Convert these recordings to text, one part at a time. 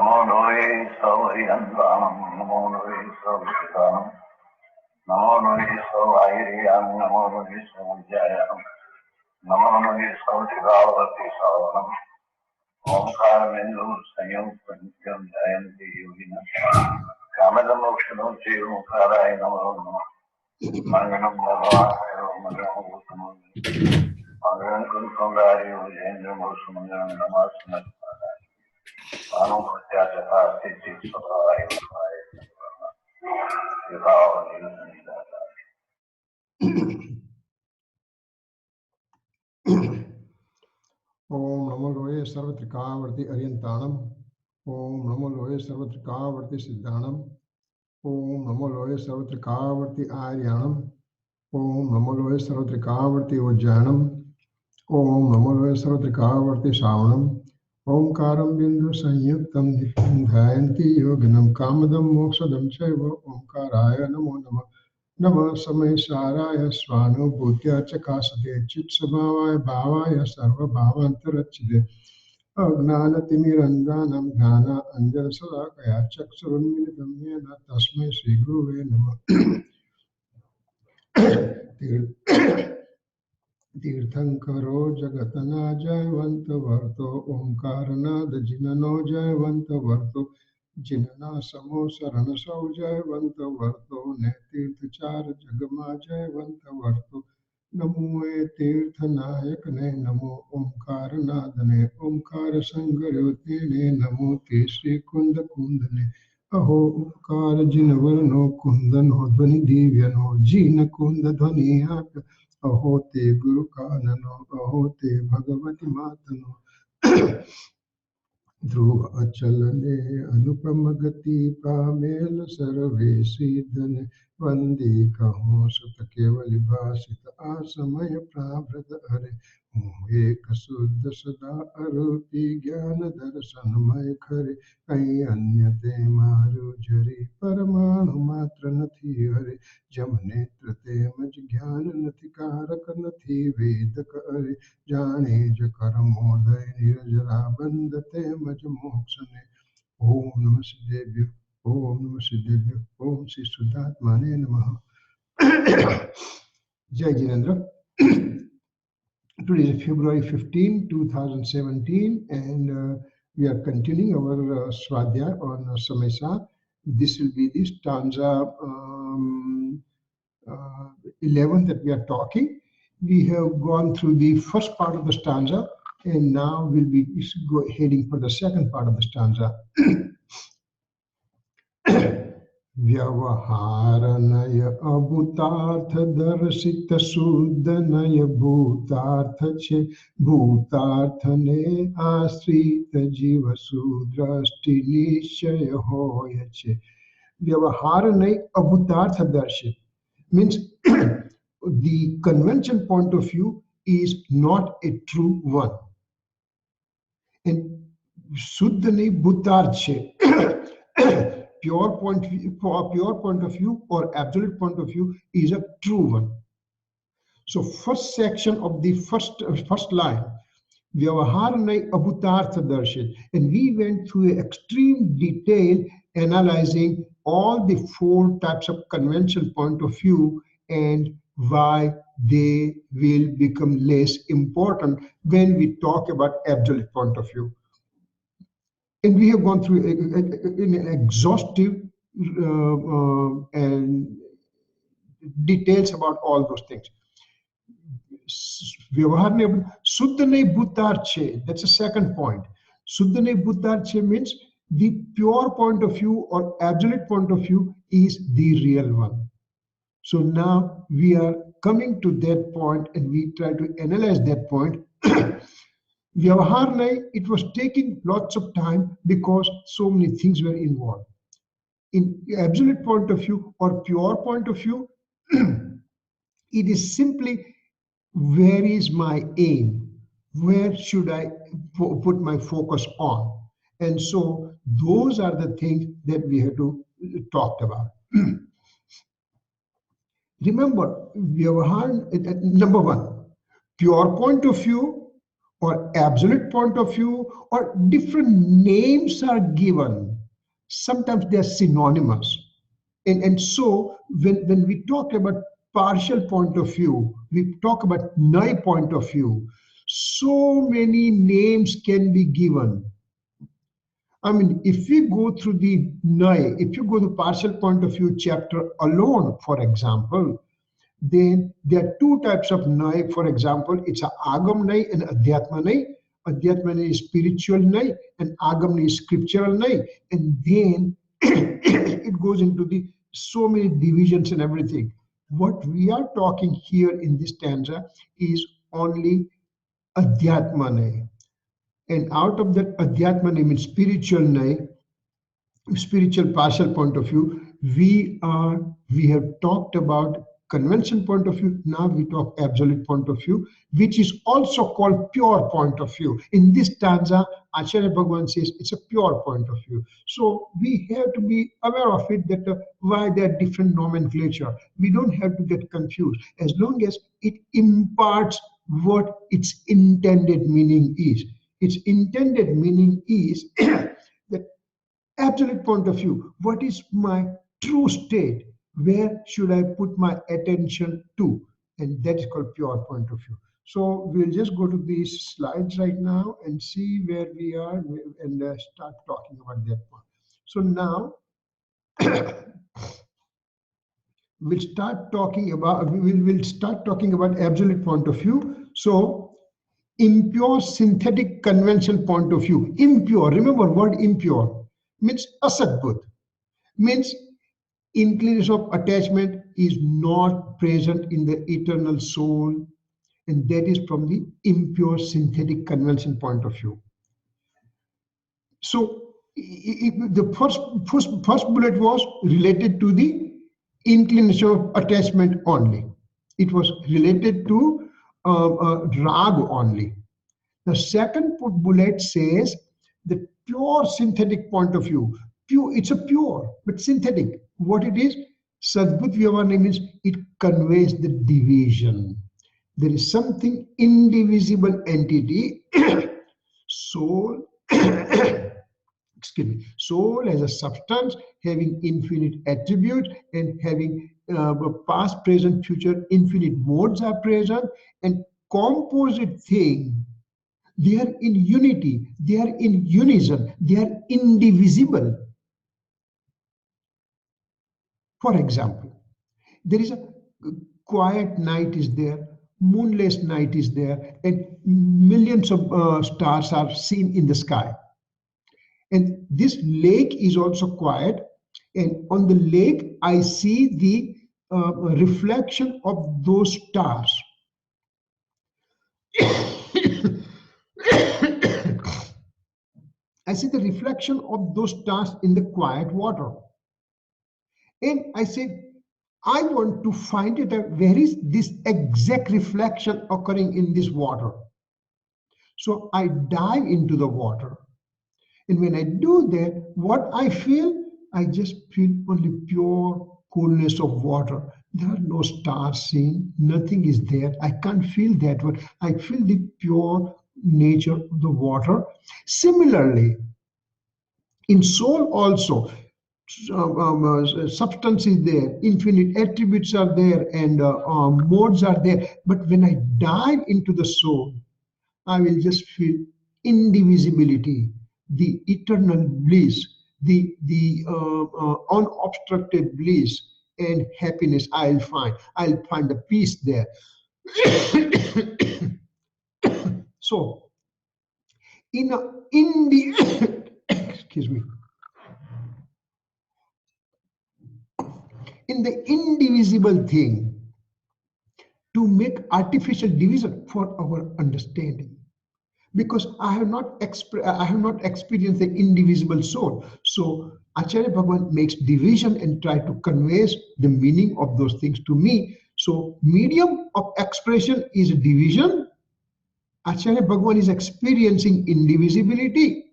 Namo Noi Sauriyandanam, Namo Noi Sauriyandanam, Namo Noi Sauriyam, Namo Noi Sauriyam, Namo Noi Sauriyavati Savanam, Omkar Mendu Sanyam Pancham Jayanti Yogina, Kamadam Okshadam Chivam Karai Namo Namo, Manganam Bhagavaya, Manganam Bhutamam, Manganam Kunkandari, Ujendra Musumangan, Namasunat. Om Namo Loye Sarvatrikavarti Aryantanam. Om Namo Loye Sarvatrikavarti Siddhanam. Om Namo Loye Sarvatrikavarti Aryanam. Om Namo Loye Sarvatrikavarti Vajjanam. Om Namo Loye Sarvatrikavarti Savanam. Om Karam Bindu Sanyuktam Nityam Dhayanti Yoginam Kamadam Moksadam Chaiva Om Karaya Namo Namah. Nama Samaysaraya Swano Bhutya Chakasade Chitsabhavaya Bhavaya Sarva Bhavantarachide Agnana Timirandanam Ghana Anjana Salakaya Chaksurunmilitam Yena Tasmai Sri Guruve Namah. Tirthankaro Jagatana Jayavanta Varto Omkaranada Jinano Jayavanta Varto Jinana Samo Sarana Sau Jayavanta Varto Netirthachara Jagama Jayavanta Varto Namo Tirthanayakane Namo Omkaranadane Omkara Sangaryotene Namo Tesri Kunda Kundane Aho Upkara Jinavarno Kundan Hodvani Divyano Jina Kunda Dhvani Ahote Guru Kanano, Ahote Bhagavati Matano, Dhruva Achalane, Anupamagati Pamela Sarve Siddhane, Vandi Kaho Sutta Kevali Bhasita Asamaya Prabhrata Hare, Eka Suddha Sada Arupi Jnana Darasanamaya Khare, Kai Anyate Maru Jari, Paramanu Matra Nathi Hare, Jamnetra Te Maj Jnana Nati Karaka Nathi Vedaka Hare, Jane Jakaramodaya Nirajara Bandate Maj Mokshane, Om Namah Siddhebhyo, Om Namah Siddhebhyo, Om Sri Suddhatmane Namaha. Jai Jinendra. Today is February 15, 2017, and we are continuing our Swadhay on Samaysar. This will be the stanza 11 that we are talking. We have gone through the first part of the stanza, and now we'll be heading for the second part of the stanza. Vyavaharanaya abhutartha darshita suddhanaya bhutartha che bhutarthane asrita jiva sudrashti nishaya hoya che. Vyavaharanaya abhutartha darshit means the convention point of view is not a true one. And suddhane bhutartha pure point of view or absolute point of view is a true one. So first section of the first line, Vyavaharanai Abhutartha Darshit, and we went through extreme detail analyzing all the four types of conventional point of view and why they will become less important when we talk about absolute point of view. And we have gone through an exhaustive and details about all those things. Suddhane Bhutarche, that's the second point. Suddhane Bhutarche means the pure point of view or absolute point of view is the real one. So now we are coming to that point and we try to analyze that point. Vyavaharnai, it was taking lots of time because so many things were involved. In absolute point of view or pure point of view, it is simply where is my aim? Where should I put my focus on? And so those are the things that we have to talk about. Remember, Vyavahar, number one, pure point of view or absolute point of view, or different names are given. Sometimes they are synonymous. And so when we talk about partial point of view, we talk about Nai point of view, so many names can be given. I mean, if we go through the Nai, if you go to partial point of view chapter alone, for example, then there are two types of Nai. For example, it's a Agam Nai and Adhyatma Nai. Adhyatma Nai is spiritual Nai and Agam Nai is scriptural Nai. And then it goes into the so many divisions and everything. What we are talking here in this stanza is only Adhyatma Nai. And out of that Adhyatma Nai means spiritual Nai, spiritual partial point of view, we have talked about convention point of view. Now we talk absolute point of view, which is also called pure point of view. In this stanza, Acharya Bhagavan says it's a pure point of view. So we have to be aware of it, that why there are different nomenclature. We don't have to get confused as long as it imparts what its intended meaning is. Its intended meaning is that absolute point of view, what is my true state? Where should I put my attention to? And that is called pure point of view. So we'll just go to these slides right now and see where we are and start talking about that one. So now we'll start talking about absolute point of view. So impure synthetic convention point of view. Impure, remember word impure means asatbut, means inclination of attachment is not present in the eternal soul, and that is from the impure synthetic convention point of view. So the first bullet was related to the inclination of attachment only. It was related to rag only. The second bullet says the pure synthetic point of view. Pure, it's a pure, but synthetic. What it is? Sadbut Vyavahana means it conveys the division. There is something indivisible entity, soul, excuse me, soul as a substance having infinite attributes and having past, present, future, infinite modes are present, and composite thing. They are in unity, they are in unison, they are indivisible. For example, there is a quiet night is there, moonless night is there, and millions of stars are seen in the sky. And this lake is also quiet, and on the lake I see the reflection of those stars. I see the reflection of those stars in the quiet water. And I said, I want to find it out, where is this exact reflection occurring in this water? So I dive into the water. And when I do that, what I feel, I just feel only pure coolness of water. There are no stars seen, nothing is there. I can't feel that one. I feel the pure nature of the water. Similarly, in soul also, substance is there, infinite attributes are there, and modes are there. But when I dive into the soul, I will just feel indivisibility, the eternal bliss, the unobstructed bliss and happiness. I'll find a peace there. So, excuse me. In the indivisible thing, to make artificial division for our understanding, because I have not experienced the indivisible soul. So Acharya Bhagavan makes division and try to convey the meaning of those things to me. So medium of expression is division. Acharya Bhagavan is experiencing indivisibility,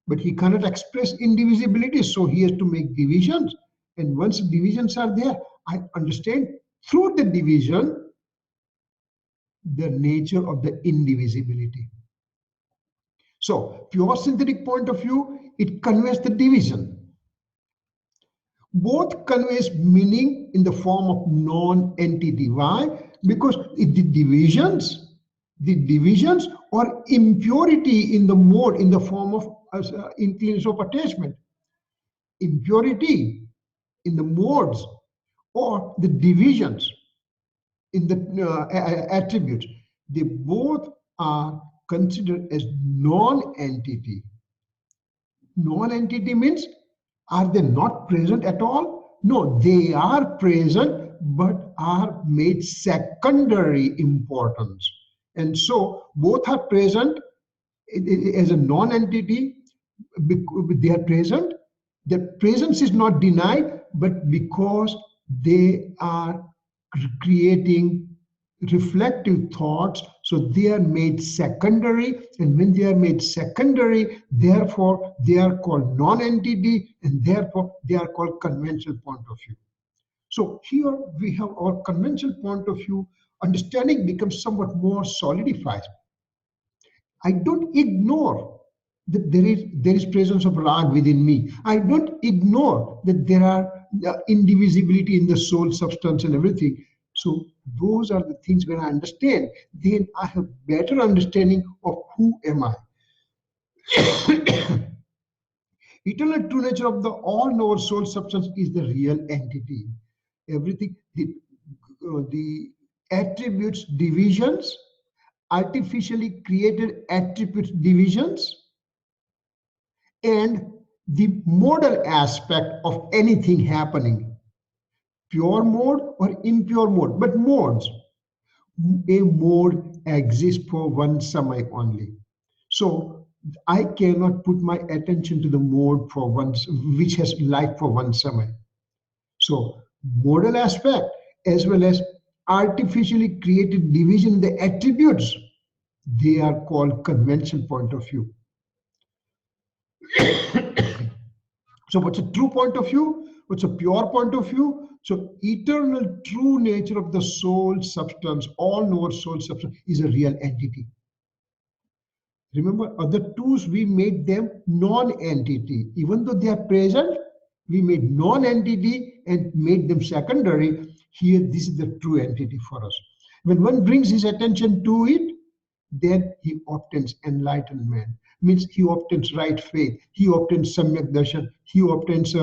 but he cannot express indivisibility, so he has to make divisions. And once divisions are there, I understand through the division the nature of the indivisibility. So pure synthetic point of view, it conveys the division. Both conveys meaning in the form of non-entity. Why? Because the divisions or impurity in the mode in the form of inclination of attachment. Impurity in the modes or the divisions in the attributes, they both are considered as non-entity. Non-entity means, are they not present at all? No, they are present but are made secondary importance. And so both are present as a non-entity. They are present. The presence is not denied, but because they are creating reflective thoughts, so they are made secondary, and when they are made secondary, therefore they are called non-entity, and therefore they are called conventional point of view. So here we have our conventional point of view. Understanding becomes somewhat more solidified. I don't ignore that there is presence of rag within me. I don't ignore that there are indivisibility in the soul substance and everything. So those are the things when I understand, then I have better understanding of who am I. Eternal true nature of the all knower soul substance is the real entity. Everything, the attributes divisions, artificially created attributes divisions, and the modal aspect of anything happening, pure mode or impure mode, but modes. A mode exists for one samay only. So I cannot put my attention to the mode for one, which has life for one samay. So modal aspect as well as artificially created division in the attributes, they are called conventional point of view. So what's a true point of view? What's a pure point of view? So eternal true nature of the soul substance, all knower soul substance, is a real entity. Remember, other twos, we made them non-entity. Even though they are present, we made non-entity and made them secondary. Here, this is the true entity for us. When one brings his attention to it, then he obtains enlightenment. Means he obtains right faith, he obtains samyak darshan, he obtains,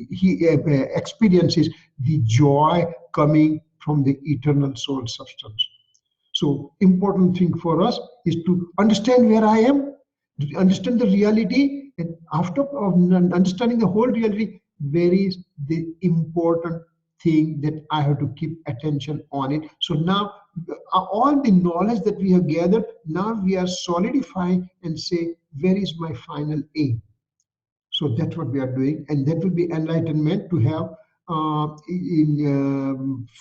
he experiences the joy coming from the eternal soul substance. So important thing for us is to understand where I am, to understand the reality, and after understanding the whole reality, where is the important thing that I have to keep attention on it. So now all the knowledge that we have gathered, now we are solidifying and say, where is my final aim? So that's what we are doing, and that will be enlightenment, to have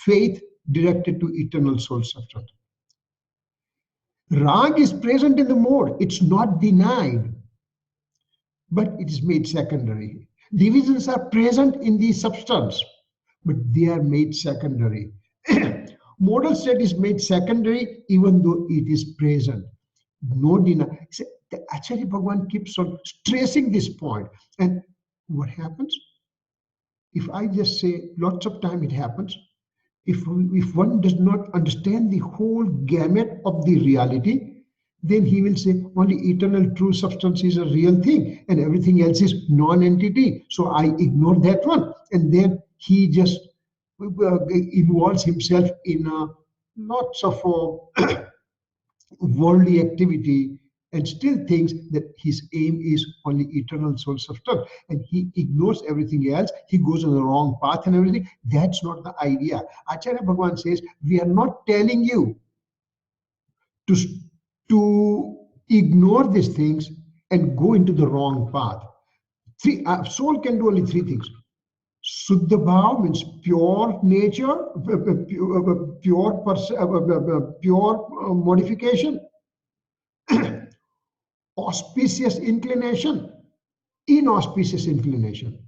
faith directed to eternal soul substance. Rag is present in the mode, it's not denied, but it is made secondary. Divisions are present in the substance, but they are made secondary. Modal state is made secondary even though it is present. No denial. Acharya Bhagavan keeps on stressing this point. And what happens? If I just say, lots of time it happens, if one does not understand the whole gamut of the reality, then he will say only eternal true substance is a real thing and everything else is non-entity. So I ignore that one. And then he just involves himself in lots of worldly activity and still thinks that his aim is only eternal soul substance, and he ignores everything else. He goes on the wrong path and everything. That's not the idea. Acharya Bhagavan says, we are not telling you to ignore these things and go into the wrong path. Soul can do only three things. Suddha bhav means pure nature, pure modification, auspicious inclination, inauspicious inclination.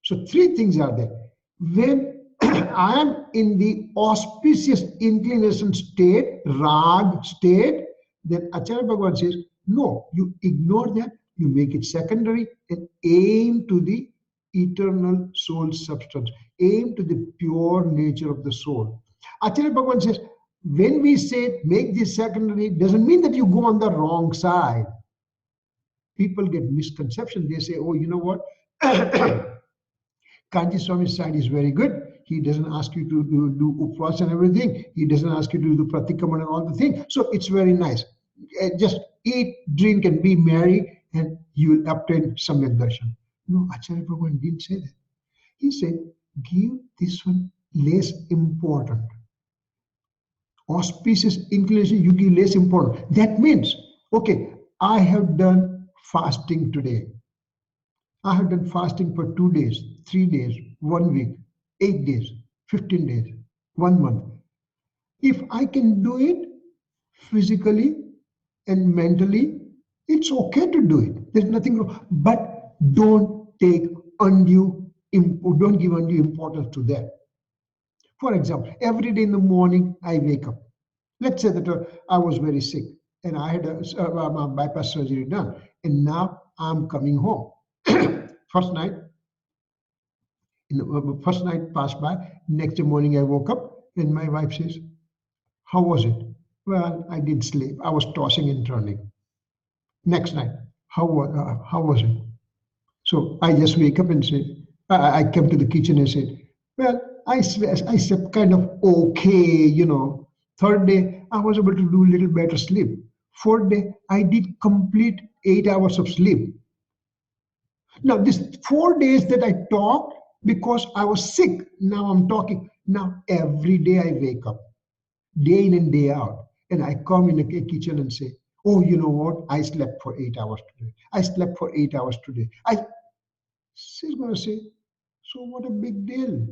So three things are there. When I am in the auspicious inclination state, rag state, Then Acharya Bhagavan says, no, you ignore that, you make it secondary and aim to the eternal soul substance, aim to the pure nature of the soul. Acharya Bhagavan says, when we say make this secondary, doesn't mean that you go on the wrong side. People get misconception. They say, oh, you know what? Kanchi Swami's side is very good. He doesn't ask you to do upvas and everything. He doesn't ask you to do pratikraman and all the things. So it's very nice. Just eat, drink, and be merry, and you will obtain Samyak Darshan. No, Acharya Bhagavan didn't say that. He said, give this one less important. Auspicious inclination, you give less important. That means, okay, I have done fasting today. I have done fasting for 2 days, 3 days, 1 week, 8 days, 15 days, 1 month. If I can do it physically and mentally, it's okay to do it. There's nothing wrong. But don't take undue, don't give undue importance to that. For example, every day in the morning, I wake up. Let's say that I was very sick and I had a bypass surgery done, and now I'm coming home. First night passed by. Next day morning I woke up and my wife says, how was it? Well, I didn't sleep. I was tossing and turning. Next night, how was it? So I just wake up and say, I came to the kitchen and said, well, I slept kind of okay, Third day, I was able to do a little better sleep. Fourth day, I did complete 8 hours of sleep. Now, these 4 days that I talked because I was sick, now I'm talking. Now, every day I wake up, day in and day out, and I come in the kitchen and say, oh, you know what? I slept for 8 hours today. I slept for 8 hours today. She's going to say, so what a big deal.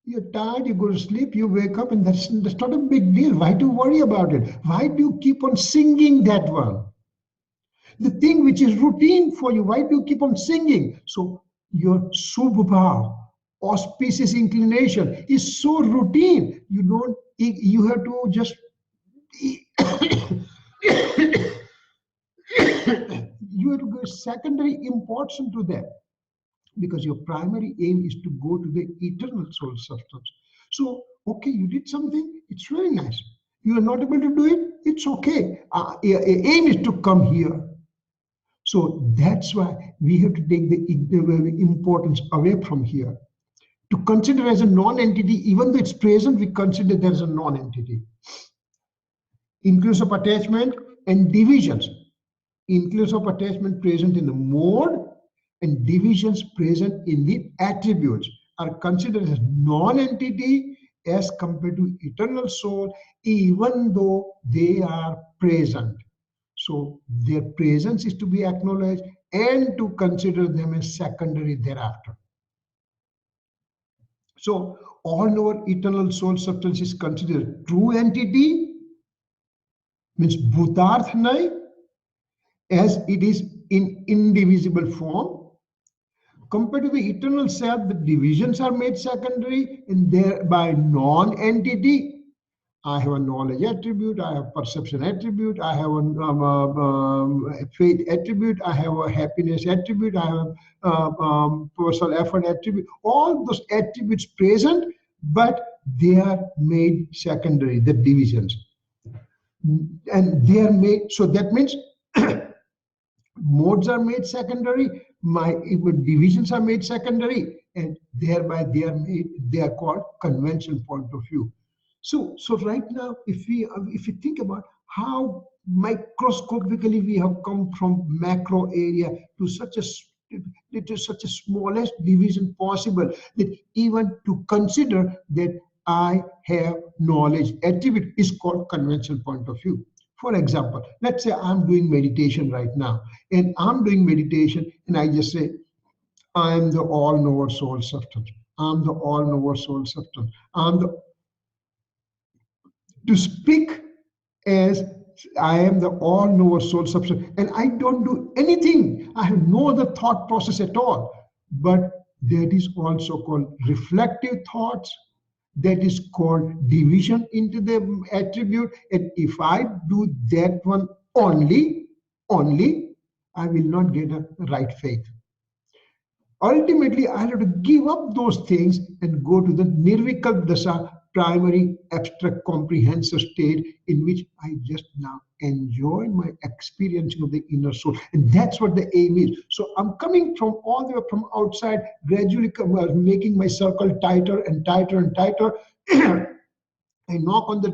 You're tired, you go to sleep, you wake up, and that's not a big deal. Why do you worry about it? Why do you keep on singing that one? The thing which is routine for you, why do you keep on singing? So your subha, auspicious inclination, is so routine. You have to just you have to give secondary importance to that, because your primary aim is to go to the eternal soul substance. So, okay, you did something, it's very nice. You are not able to do it, it's okay. Aim is to come here. So that's why we have to take the importance away from here. To consider as a non-entity, even though it's present, we consider there as a non-entity. Inclusive of attachment and divisions. Inclusive of attachment present in the mode and divisions present in the attributes are considered as non-entity as compared to eternal soul, even though they are present. So their presence is to be acknowledged and to consider them as secondary thereafter. So all our eternal soul substance is considered true entity, means bhutarth nai, as it is in indivisible form. Compared to the eternal self, the divisions are made secondary and thereby non-entity. I have a knowledge attribute, I have perception attribute, I have a faith attribute, I have a happiness attribute, I have personal effort attribute. All those attributes present, but they are made secondary, the divisions. And they are made, so that means modes are made secondary, divisions are made secondary, and thereby they are called conventional point of view. So right now, if we think about how microscopically we have come from macro area to such a smallest division possible, that even to consider that I have knowledge attribute is called conventional point of view. For example, let's say I'm doing meditation right now, and I'm doing meditation, and I just say, I am the all-knower soul substance. I'm the all-knower soul substance. To speak as I am the all-knower soul substance, and I don't do anything. I have no other thought process at all. But that is also called reflective thoughts. That is called division into the attribute. And if I do that one only, I will not get a right faith. Ultimately, I have to give up those things and go to the nirvikalp dasa, primary abstract comprehensive state, in which I just now enjoy my experiencing of the inner soul. And that's what the aim is. So I'm coming from all the way from outside, gradually making my circle tighter and tighter and tighter. I knock on the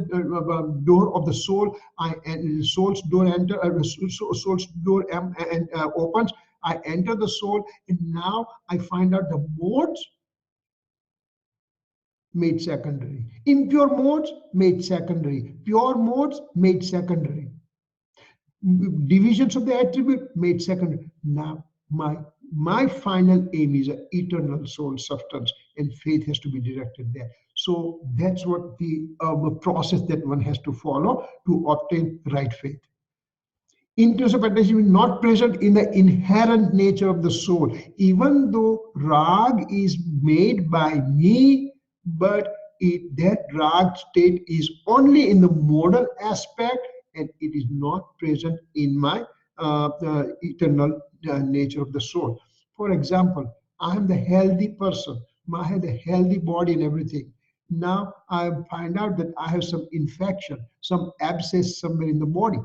door of the soul. Soul's door enter. Soul's door opens. I enter the soul, and now I find out the modes made secondary. Impure modes made secondary. Pure modes made secondary. Divisions of the attribute made secondary. Now my final aim is an eternal soul substance, and faith has to be directed there. So that's what the process that one has to follow to obtain right faith. Interest of attention is not present in the inherent nature of the soul, even though rag is made by me, but that rag state is only in the modal aspect, and it is not present in my eternal nature of the soul. For example, I am the healthy person. I have the healthy body and everything. Now I find out that I have some infection, some abscess somewhere in the body.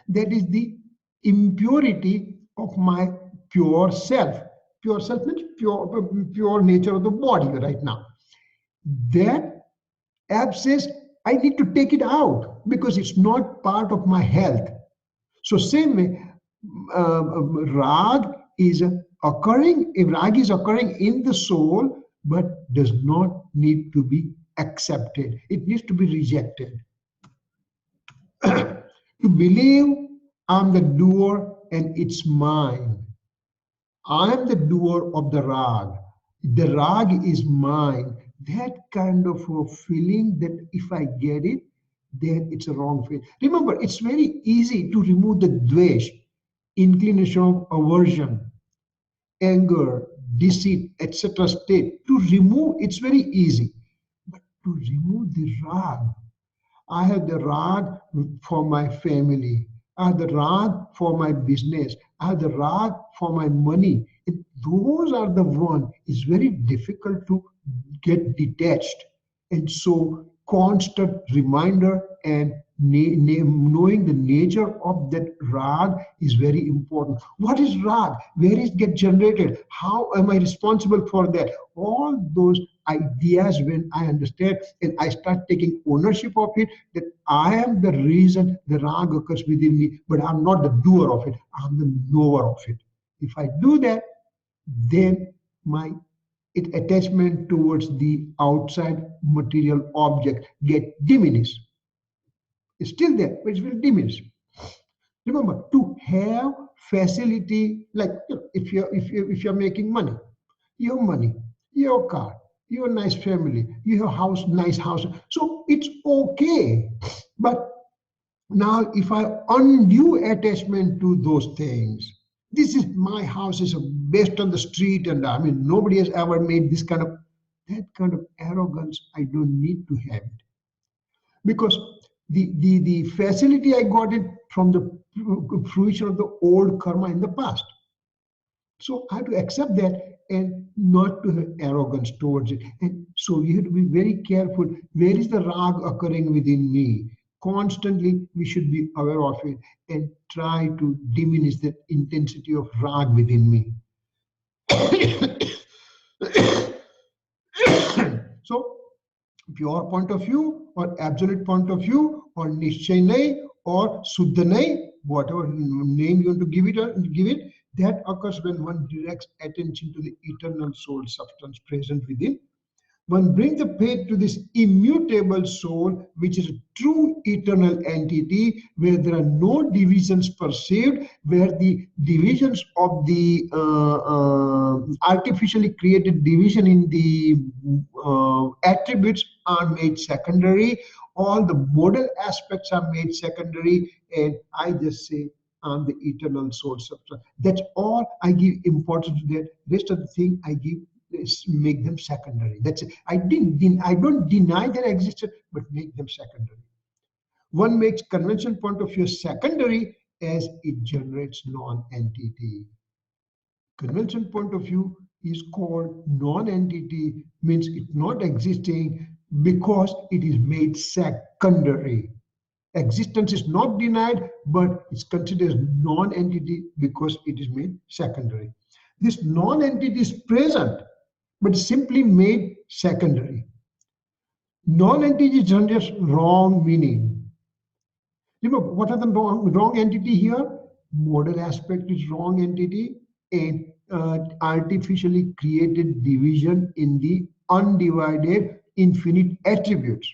That is the impurity of my pure self. Pure self means pure nature of the body right now. That abscess, I need to take it out because it's not part of my health. So same way, rag is occurring, if rag is occurring in the soul, but does not need to be accepted. It needs to be rejected. To believe I'm the doer and it's mine. I am the doer of the rag. The rag is mine. That kind of a feeling that if I get it, then it's a wrong faith. Remember, it's very easy to remove the dvesh, inclination of aversion, anger, deceit, etc. state. To remove, it's very easy. But to remove the rag, I have the rag for my family. I have the rag for my business. I have the rag for my money. Those are the one. It's very difficult to get detached. And so constant reminder and knowing the nature of that rag is very important. What is rag? Where is it get generated? How am I responsible for that? All those ideas, when I understand and I start taking ownership of it, that I am the reason the rag occurs within me, but I'm not the doer of it, I'm the knower of it. If I do that, then my attachment towards the outside material object get diminished. It's still there, but it will diminish. Remember, to have facility, like if you're making money, your car, your nice family, your house, nice house. So it's okay. But now if I undue attachment to those things, this is my house is based on the street, and I mean nobody has ever made this kind of arrogance. I don't need to have it, because the facility I got it from the fruition of the old karma in the past. So I have to accept that and not to have arrogance towards it. And so you have to be very careful. Where is the rag occurring within me? Constantly, we should be aware of it and try to diminish the intensity of rag within me. So, pure point of view or absolute point of view or nishchay or suddha, whatever name you want to give it, that occurs when one directs attention to the eternal soul substance present within. One brings the faith to this immutable soul, which is a true eternal entity, where there are no divisions perceived, where the divisions of the artificially created division in the attributes are made secondary. All the modal aspects are made secondary, and I just say, I'm the eternal soul substance. That's all I give importance to that. Rest of the thing I give make them secondary. That's it. I don't deny their existence, but make them secondary. One makes convention point of view secondary as it generates non-entity. Convention point of view is called non-entity, means it's not existing because it is made secondary. Existence is not denied, but it's considered as non-entity because it is made secondary. This non-entity is present, but simply made secondary. Non-entity generates wrong meaning. Remember, what are the wrong entity here? Modal aspect is wrong entity, and artificially created division in the undivided infinite attributes.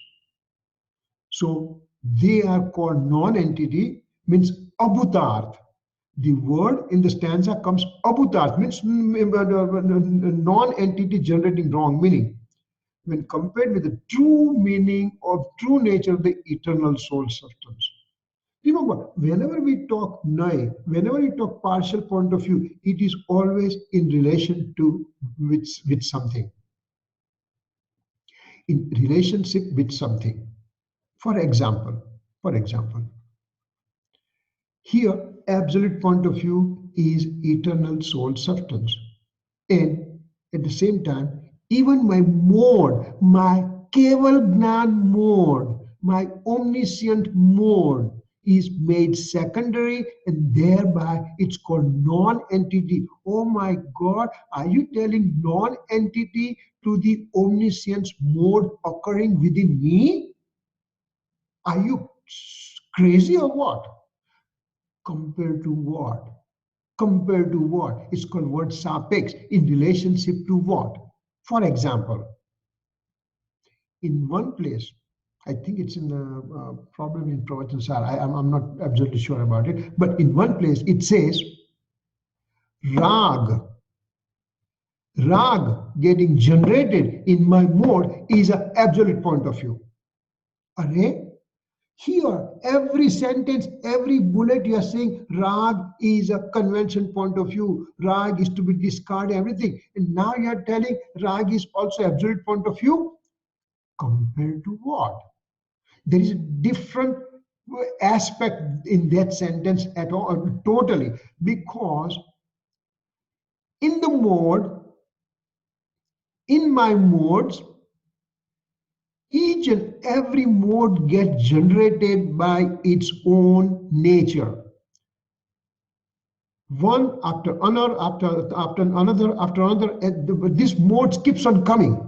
So they are called non-entity, means abhutarth. The word in the stanza comes abhutarth, means non-entity generating wrong meaning when compared with the true meaning of true nature of the eternal soul substance. Remember, whenever we talk nai, whenever we talk partial point of view, it is always in relation to with something. In relationship with something. For example, here absolute point of view is eternal soul substance. And at the same time, even my mode, my keval gnan mode, my omniscient mode is made secondary, and thereby it's called non-entity. Oh my God, are you telling non-entity to the omniscience mode occurring within me? Are you crazy or what? Compared to what? Compared to what? It's called word sapex, in relationship to what? For example, in one place, I think it's in the problem in Pravachan. I'm not absolutely sure about it, but in one place it says rag getting generated in my mode is an absolute point of view. Array? Here, every sentence, every bullet you are saying, rag is a convention point of view. Rag is to be discarded, everything. And now you are telling rag is also absolute point of view. Compared to what? There is a different aspect in that sentence at all, totally. Because in the mode, in my modes, each and every mode gets generated by its own nature. One after another, after another, this mode keeps on coming.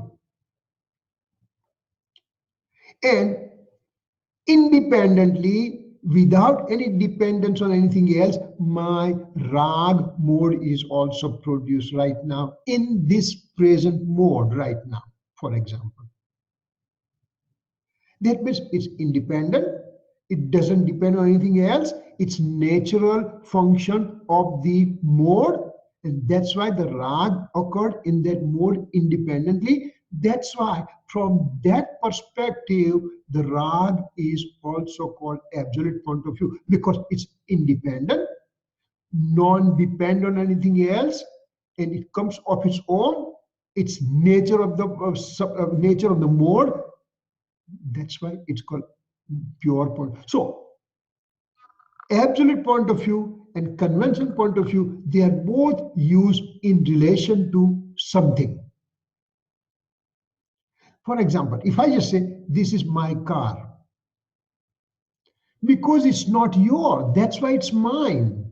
And independently, without any dependence on anything else, my rag mode is also produced right now in this present mode right now, for example. That means it's independent. It doesn't depend on anything else. It's natural function of the mode. And that's why the rag occurred in that mode independently. That's why from that perspective, the rag is also called absolute point of view because it's independent, non-dependent on anything else, and it comes of its own. It's nature of the mode. That's why it's called pure point. So, absolute point of view and conventional point of view, they are both used in relation to something. For example, if I just say, this is my car, because it's not yours, that's why it's mine.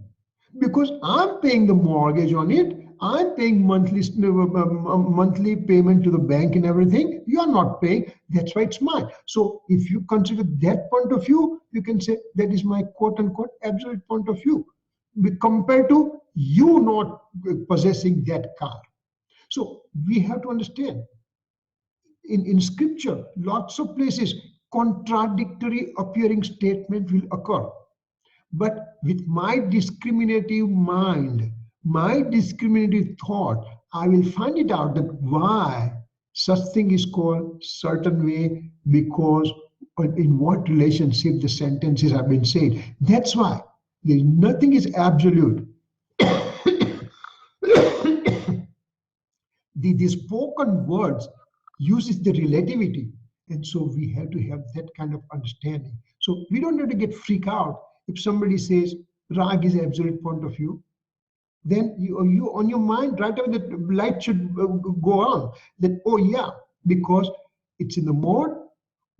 Because I'm paying the mortgage on it, I'm paying monthly payment to the bank and everything. You are not paying. That's why it's mine. So if you consider that point of view, you can say that is my quote unquote absolute point of view compared to you not possessing that car. So we have to understand in scripture, lots of places, contradictory appearing statement will occur. But with my discriminative mind, my discriminative thought, I will find it out that why such thing is called certain way because in what relationship the sentences have been said. That's why nothing is absolute. the spoken words uses the relativity. And so we have to have that kind of understanding. So we don't have to get freaked out if somebody says rag is absolute point of view. Then you on your mind right away the light should go on. That oh yeah, because it's in the mode.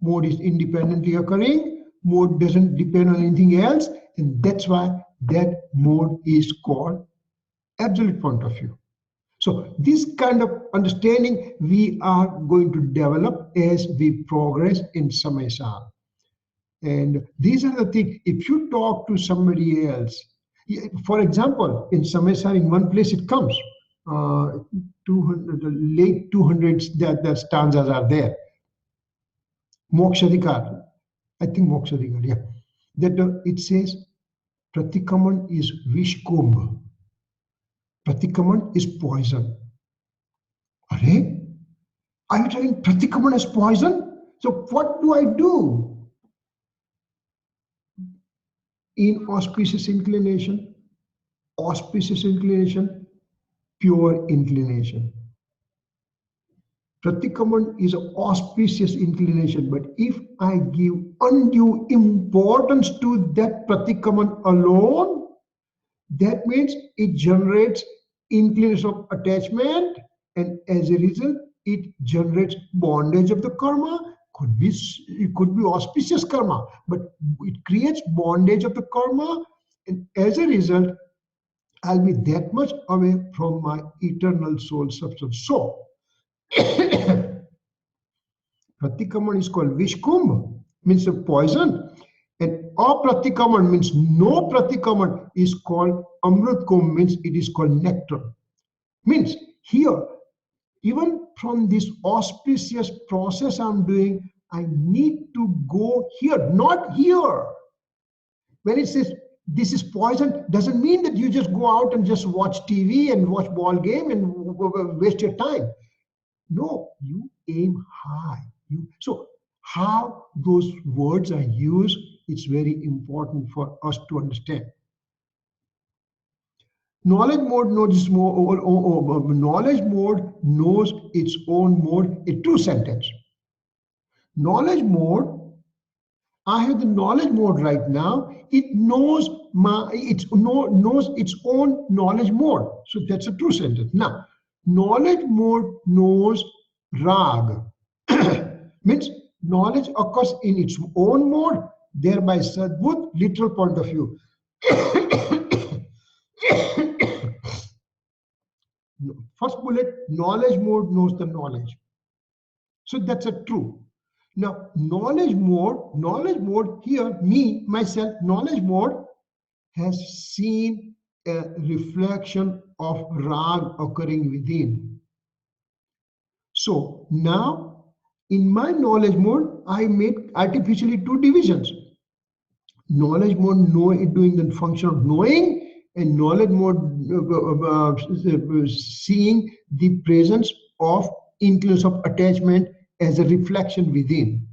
Mode is independently occurring. Mode doesn't depend on anything else, and that's why that mode is called absolute point of view. So this kind of understanding we are going to develop as we progress in Samaysar. And these are the things, if you talk to somebody else, for example, in Samaysar, in one place it comes, 200, the late 200s, that stanzas are there. Mokshadikar, I think Mokshadikar, yeah. That it says, Pratikaman is Vishkumbh. Pratikaman is poison. Are you telling Pratikaman is poison? So what do I do? Inauspicious inclination, auspicious inclination, pure inclination. Pratikaman is an auspicious inclination, but if I give undue importance to that Pratikaman alone, that means it generates inclination of attachment, and as a result, it generates bondage of the karma. It could be auspicious karma, but it creates bondage of the karma, and as a result, I'll be that much away from my eternal soul substance. So, Pratikaman is called Vishkumbh, means a poison. And apratikaman means no pratikaman is called Amrit Kumbh, means it is called nectar. Means here, even from this auspicious process I'm doing, I need to go here, not here. When it says this is poison, doesn't mean that you just go out and just watch TV and watch ball game and waste your time. No, you aim high. So how those words are used, it's very important for us to understand. Knowledge mode knows knowledge mode knows its own mode. A true sentence. Knowledge mode. I have the knowledge mode right now. It knows knows its own knowledge mode. So that's a true sentence. Now, knowledge mode knows rag. Means knowledge occurs in its own mode, thereby sadbudh, literal point of view. First bullet, knowledge mode knows the knowledge. So that's a true. Now, knowledge mode here, me, myself, knowledge mode has seen a reflection of rag occurring within. So now, in my knowledge mode, I made artificially two divisions. Knowledge mode doing the function of knowing, and knowledge mode seeing the presence of inclination of attachment as a reflection within.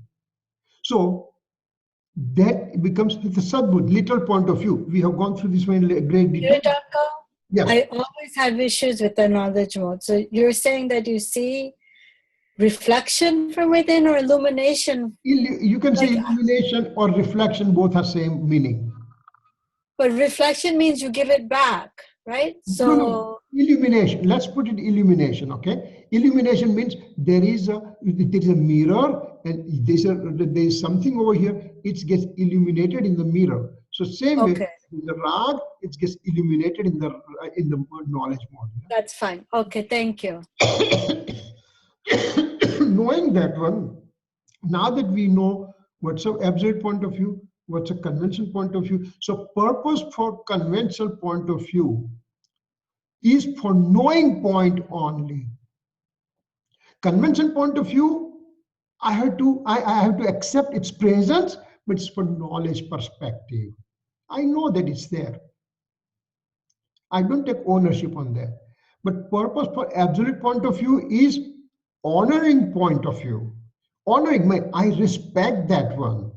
So that becomes the sadbudh, literal point of view. We have gone through this one in great detail. Yeah. I always have issues with the knowledge mode. So you're saying that you see reflection from within or illumination? You can say illumination or reflection, both have same meaning. But reflection means you give it back, right? So no. Illumination. Let's put it illumination, okay? Illumination means there is a mirror and there's something over here. It gets illuminated in the mirror. So same way, the rag, it gets illuminated in the knowledge mode. That's fine. Okay, thank you. Knowing that one, now that we know what's an absolute point of view, what's a conventional point of view. So purpose for conventional point of view is for knowing point only. Conventional point of view, I have to accept its presence, but it's for knowledge perspective. I know that it's there. I don't take ownership on that. But purpose for absolute point of view is honoring point of view. Honoring, I respect that one.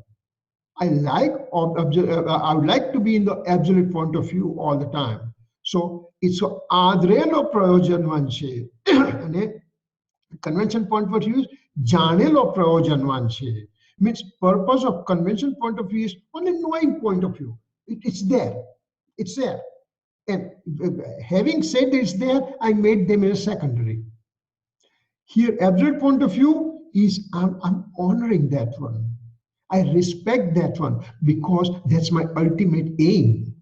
I would like to be in the absolute point of view all the time. So it's adrelo prayojan vanche. And convention point of view is janelo prayojan vanche. Means purpose of convention point of view is only knowing point of view. It's there. It's there. And having said it's there, I made them as secondary. Here, absolute point of view is I'm honoring that one. I respect that one because that's my ultimate aim.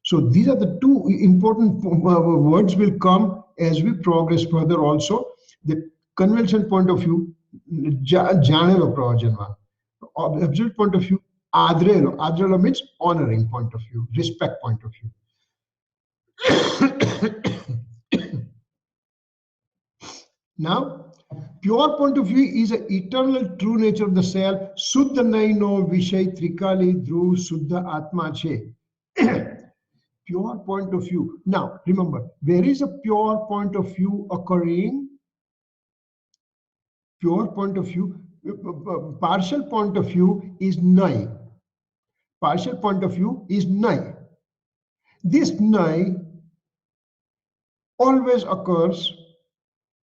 So these are the two important words will come as we progress further also. The convention point of view, janelo prayojanva. Absolute point of view, adrelo. Adrelo means honoring point of view, respect point of view. Now, pure point of view is an eternal true nature of the self. Suddha naino vishay trikali dhru suddha atma che. Pure point of view. Now, remember, where is a pure point of view occurring? Pure point of view, partial point of view is nai. Partial point of view is nai. This nai always occurs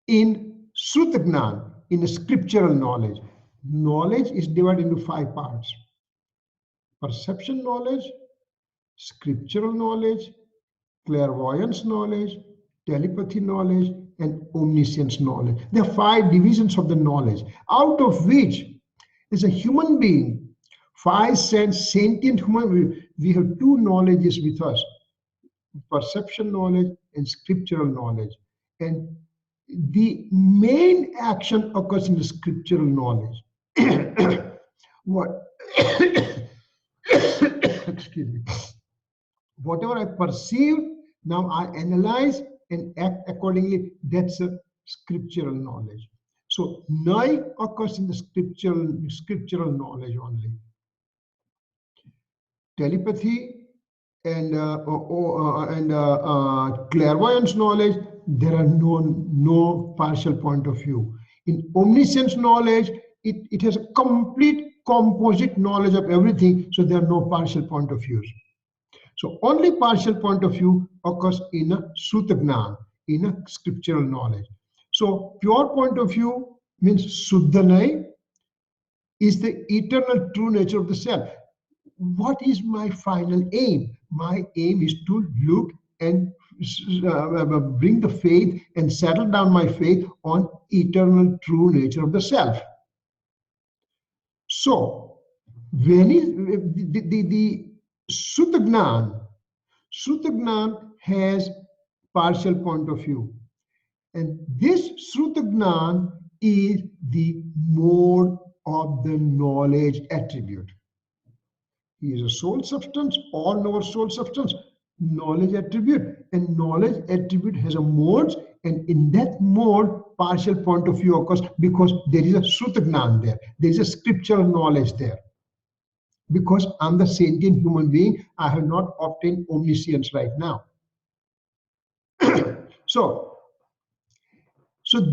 in Sruta-gnan, in scriptural knowledge. Knowledge is divided into 5 parts. Perception knowledge, scriptural knowledge, clairvoyance knowledge, telepathy knowledge, and omniscience knowledge. There are 5 divisions of the knowledge, out of which, as a human being, 5 sentient human being, we have 2 knowledges with us, perception knowledge and scriptural knowledge. And the main action occurs in the scriptural knowledge. What? Excuse me. Whatever I perceive, now I analyze and act accordingly. That's a scriptural knowledge. So nai occurs in the scriptural knowledge only. Telepathy and clairvoyance knowledge, there are no partial point of view. In omniscience knowledge, it has a complete composite knowledge of everything, so there are no partial point of views. So only partial point of view occurs in a Sruta-gnan, in a scriptural knowledge. So pure point of view means Suddhanai is the eternal true nature of the self. What is my final aim? My aim is to look and bring the faith and settle down my faith on eternal true nature of the self. So when is the Sruta-gnan? Sruta-gnan has partial point of view, and this Sruta-gnan is the mode of the knowledge attribute. He is a soul substance, all knower soul substance, knowledge attribute, and knowledge attribute has a mode, and in that mode, partial point of view occurs because there is a Sruta-gnan there. There is a scriptural knowledge there. Because I'm the sentient human being, I have not obtained omniscience right now. So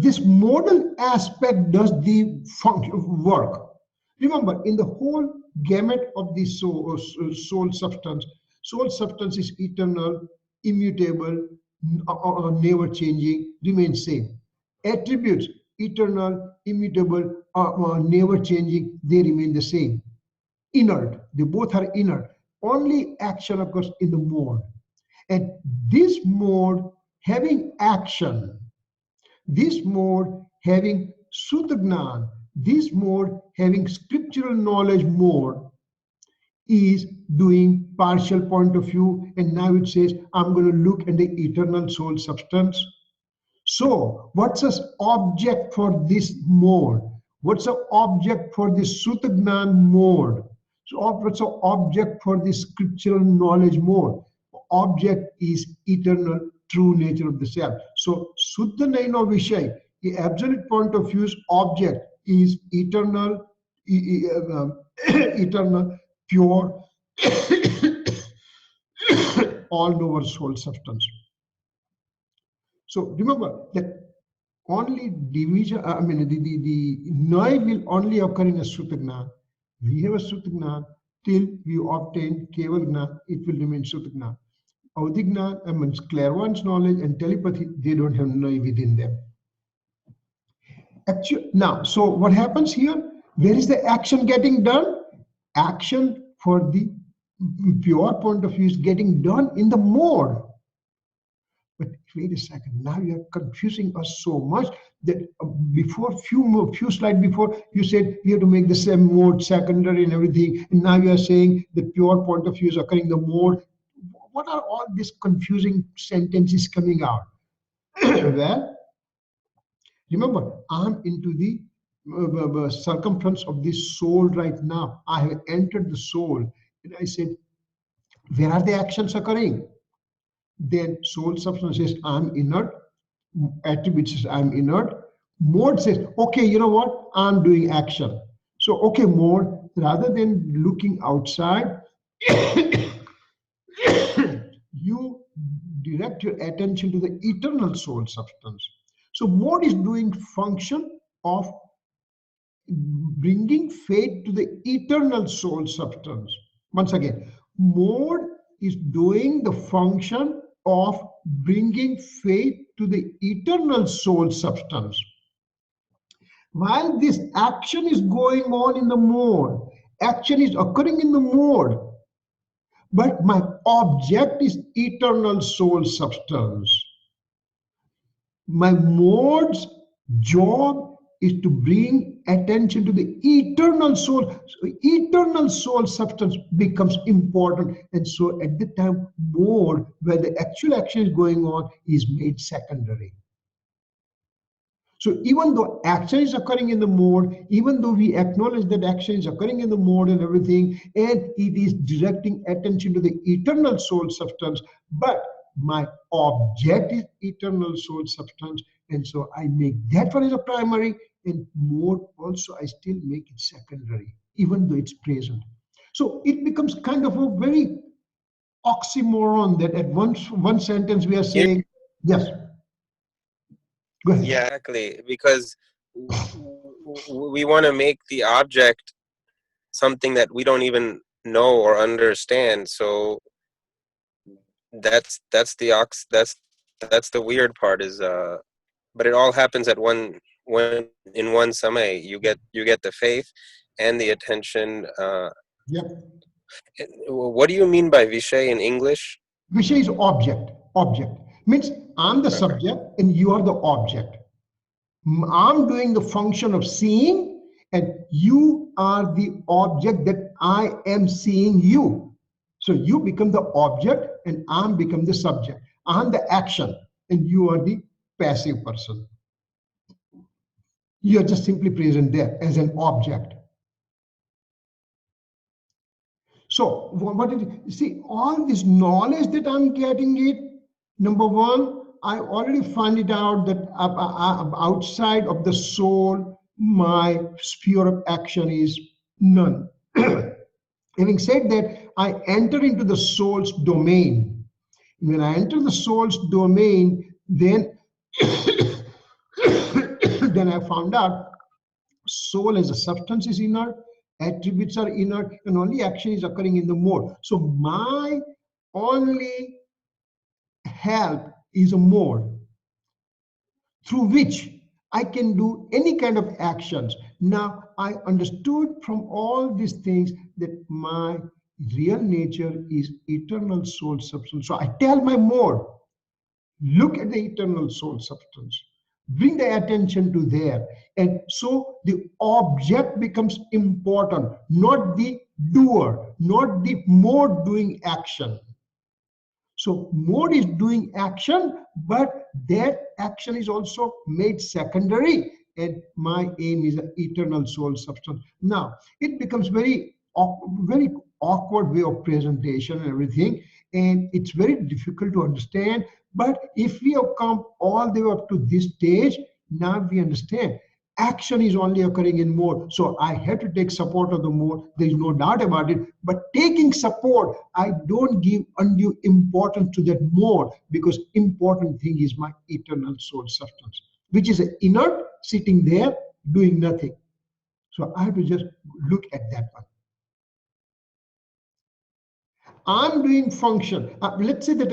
this modal aspect does the function work. Remember, in the whole gamut of the soul substance is eternal, immutable, never changing, remains same. Attributes, eternal, immutable, never changing, they remain the same. Inert, they both are inert. Only action occurs in the mode. And this mode having action, this mode having Sruta-gnan, this mode having scriptural knowledge mode is doing partial point of view, and now it says I'm going to look at the eternal soul substance. So what's the object for this mode? What's the object for this Sruta-gnan mode? So what's the object for this scriptural knowledge mode? Object is eternal true nature of the self. So Suddha Naino Vishay, the absolute point of view's object is eternal, eternal, pure, all knower soul substance. So remember that only division, the Nai will only occur in a Sruta-gnan. We have a Sruta-gnan till we obtain Keval Gnan, it will remain Sruta-gnan. Avdignan, I mean, clairvoyance knowledge and telepathy, they don't have none within them. Actually, now, so what happens here? Where is the action getting done? Action for the pure point of view is getting done in the mode. But wait a second, now you are confusing us so much that before few slides before you said you have to make the same mode secondary and everything, and now you are saying the pure point of view is occurring in the mode. What are all these confusing sentences coming out? Well, remember, I'm into the circumference of this soul right now. I have entered the soul, and I said, where are the actions occurring? Then soul substance says, I'm inert. Attribute says, I'm inert. Mode says, okay, you know what? I'm doing action. So, okay, mode, rather than looking outside, you direct your attention to the eternal soul substance. So, mode is doing function of bringing faith to the eternal soul substance. Once again, mode is doing the function of bringing faith to the eternal soul substance. While this action is going on in the mode, action is occurring in the mode, but my object is eternal soul substance. My mode's job is to bring attention to the eternal soul. So eternal soul substance becomes important. And so at the time, mode, where the actual action is going on, is made secondary. So even though action is occurring in the mode, even though we acknowledge that action is occurring in the mode and everything, and it is directing attention to the eternal soul substance, but my object is eternal soul substance, and so I make that one as a primary, and mode also I still make it secondary, even though it's present. So it becomes kind of a very oxymoron that at one sentence we are saying, yes. Go ahead. Yeah, exactly, because we want to make the object something that we don't even know or understand. So that's the weird part is but it all happens at one samay. You get the faith and the attention. Yep. What do you mean by vishay in English? Vishay is object. Object means I'm the subject and you are the object. I'm doing the function of seeing and you are the object that I am seeing you. So you become the object and I become the subject. I'm the action and you are the passive person. You are just simply present there as an object. So what did you see? All this knowledge that I'm getting it, number one, I already find it out that outside of the soul, my sphere of action is none. Having said that, I enter into the soul's domain. When I enter the soul's domain, then, then I found out soul as a substance is inert, attributes are inert, and only action is occurring in the mode. So my only help is a mode through which I can do any kind of actions. Now, I understood from all these things that my real nature is eternal soul substance. So I tell my mode, look at the eternal soul substance. Bring the attention to there. And so the object becomes important, not the doer, not the mode doing action. So mode is doing action, but that action is also made secondary. And my aim is an eternal soul substance. Now, it becomes very awkward way of presentation and everything. And it's very difficult to understand. But if we have come all the way up to this stage, now we understand action is only occurring in mode. So I have to take support of the mode. There is no doubt about it. But taking support, I don't give undue importance to that mode because important thing is my eternal soul substance, which is inert, sitting there, doing nothing. So I have to just look at that one. I'm doing function. Let's say that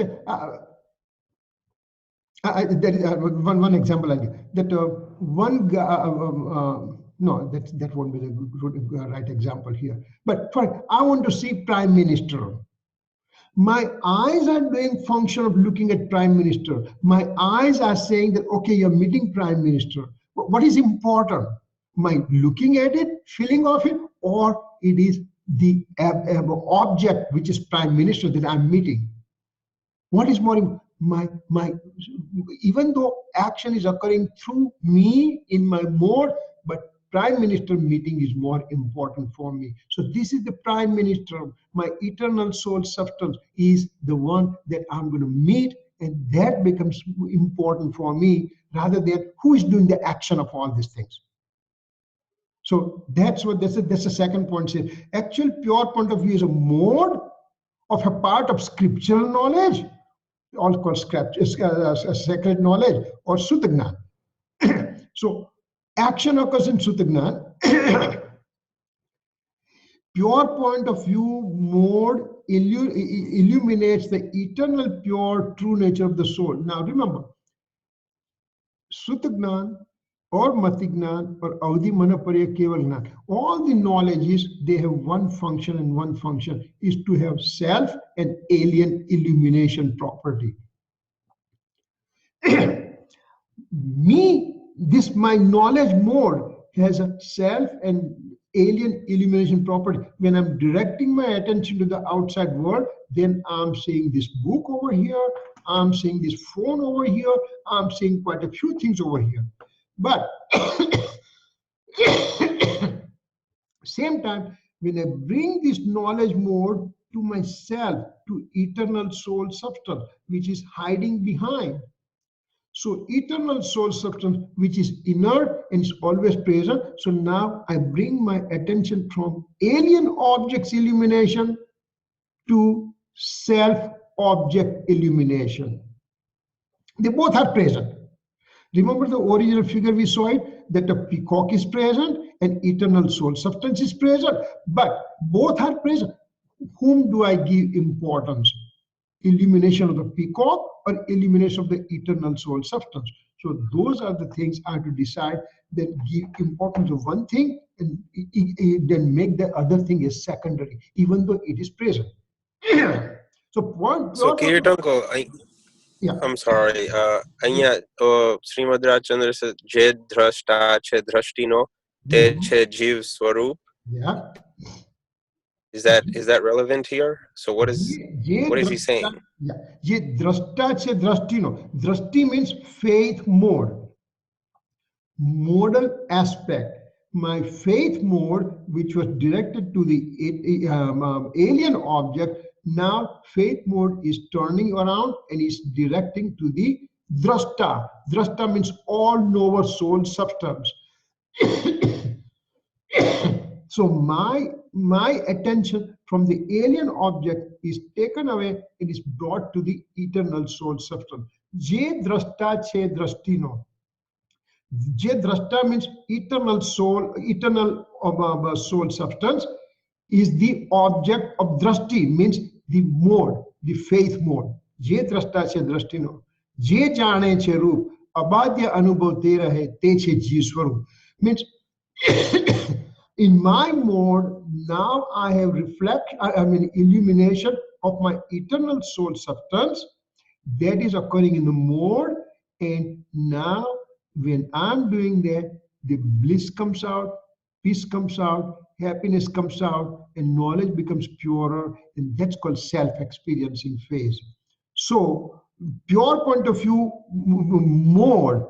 there is one example I give. That one guy, no, that won't be the right example here. But I want to see Prime Minister. My eyes are doing function of looking at Prime Minister. My eyes are saying that, okay, you're meeting Prime Minister. What is important? My looking at it, feeling of it, or it is the object, which is Prime Minister, that I'm meeting? What is more important? Even though action is occurring through me in my mode, but Prime Minister meeting is more important for me. So this is the Prime Minister. My eternal soul substance is the one that I'm going to meet, and that becomes important for me rather than who is doing the action of all these things. So that's the second point. Actual pure point of view is a mode of a part of scriptural knowledge, all called sacred knowledge or Sutagnan. So action occurs in Sutagnan. Pure point of view mode illuminates the eternal pure true nature of the soul. Now remember, Sutagnan or Matignan or Audi Manaparya Kevalgnan, all the knowledges, they have one function, and one function is to have self and alien illumination property. My knowledge mode has a self and alien illumination property. When I'm directing my attention to the outside world, then I'm seeing this book over here, I'm seeing this phone over here, I'm seeing quite a few things over here. But same time, when I bring this knowledge mode to myself, to eternal soul substance, which is hiding behind. So eternal soul substance, which is inert and is always present. So now I bring my attention from alien objects illumination to self-object illumination. They both are present. Remember the original figure we saw it, that the peacock is present and eternal soul substance is present, but both are present. Whom do I give importance? Illumination of the peacock or illumination of the eternal soul substance? So those are the things I have to decide, that give importance of one thing and then make the other thing as secondary, even though it is present. So Kirit uncle, I'm sorry. Srimad Rajchandra says, Je dhrashta che dhrashtino te che jiv swarup. Yeah. Is that relevant here? So what is he saying? Yeah. Je drashta che dhrashtino. Drashti means faith mode, modal aspect. My faith mode, which was directed to the alien object, now faith mode is turning around and is directing to the drashta. Drashta means all knower soul substance. So my attention from the alien object is taken away and is brought to the eternal soul substance. Je drashta che drashtino. Je drashta means eternal soul, eternal soul substance is the object of drashti, means the mode, the faith mode. Je drashta che drashtino. Je jane che roop. Abadya anubhav te rahe te che jiswarup. Means in my mode, now I have illumination of my eternal soul substance that is occurring in the mode, and now when I'm doing that, the bliss comes out, peace comes out, happiness comes out, and knowledge becomes purer, and that's called self-experiencing phase. So pure point of view mode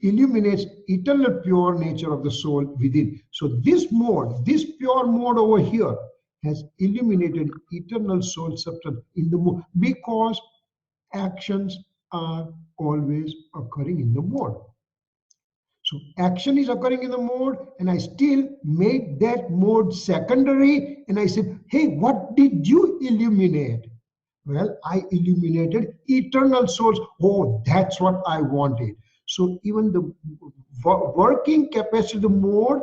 illuminates eternal pure nature of the soul within. So this mode, this pure mode over here has illuminated eternal soul substance in the mode, because actions are always occurring in the mode. So action is occurring in the mode, and I still make that mode secondary, and I said, hey, what did you illuminate? Well, I illuminated eternal souls. Oh, that's what I wanted. So even the working capacity of the mode,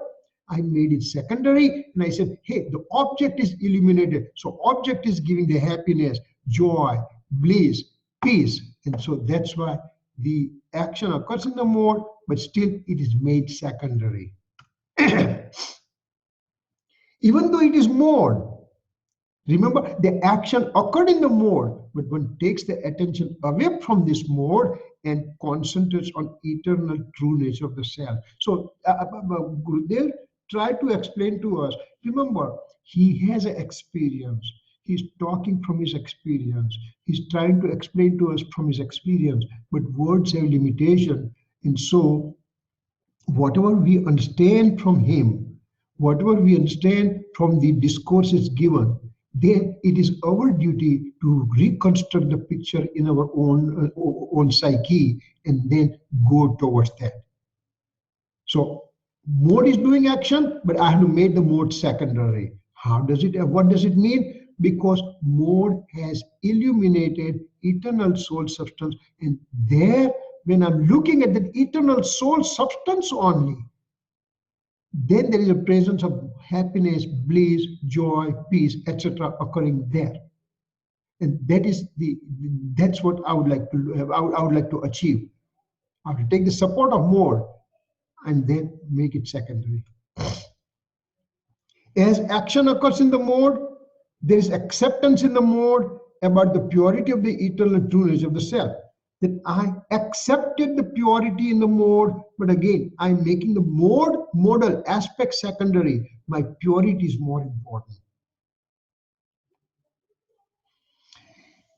I made it secondary, and I said, hey, the object is illuminated. So object is giving the happiness, joy, bliss, peace. And so that's why the action occurs in the mode, but still it is made secondary. Even though it is mode, remember, the action occurred in the mode, but one takes the attention away from this mode and concentrates on eternal true nature of the self. So Gurudev tried to explain to us, remember, he has an experience. He's talking from his experience. He's trying to explain to us from his experience, but words have limitation. And so whatever we understand from him, whatever we understand from the discourses given, then it is our duty to reconstruct the picture in our own psyche and then go towards that. So mode is doing action, but I have to make the mode secondary. How does it, what does it mean? Because mode has illuminated eternal soul substance, and there, when I'm looking at that eternal soul substance only, then there is a presence of happiness, bliss, joy, peace, etc. occurring there. And that is that's what I would like to I would like to achieve. I have to take the support of mode and then make it secondary. As action occurs in the mode, there is acceptance in the mode about the purity of the eternal true nature of the self. That I accepted the purity in the mode, but again, I'm making the modal aspect secondary. My purity is more important.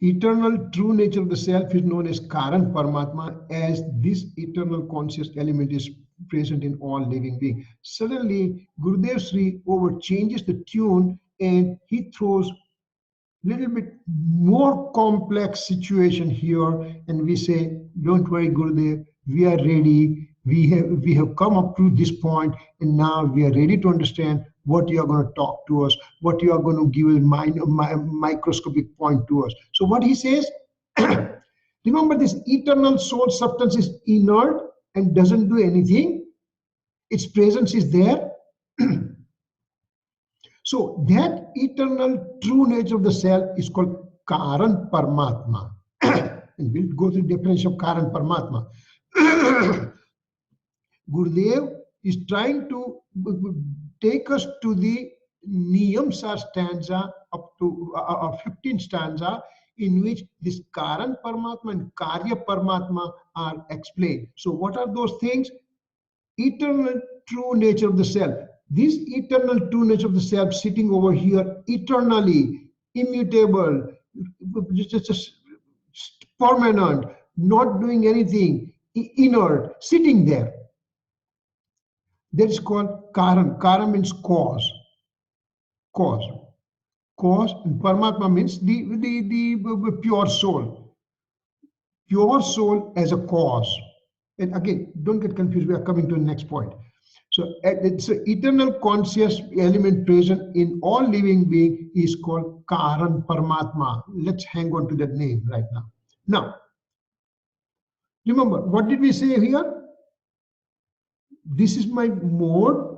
Eternal true nature of the self is known as Karan Paramatma, as this eternal conscious element is present in all living beings. Suddenly, Gurudev Sri over changes the tune and he throws little bit more complex situation here, and we say, don't worry, Gurudev, we are ready. We have come up to this point, and now we are ready to understand what you are going to talk to us, what you are going to give a microscopic point to us. So what he says, remember, this eternal soul substance is inert and doesn't do anything. Its presence is there. So that eternal true nature of the self is called Karan Paramatma. And we'll go through the definition of Karan Paramatma. Gurudev is trying to take us to the Niyamsar stanza up to 15th stanza, in which this Karan Paramatma and Karya Paramatma are explained. So what are those things? Eternal true nature of the self. This eternal true nature of the self sitting over here eternally, immutable, just permanent, not doing anything, inert, sitting there. That is called Karan. Karan means cause. Cause. Cause, and Paramatma means the pure soul. Pure soul as a cause. And again, don't get confused, we are coming to the next point. So it's an eternal conscious element present in all living being is called Karan Paramatma. Let's hang on to that name right now. Now, remember, what did we say here? This is my mode,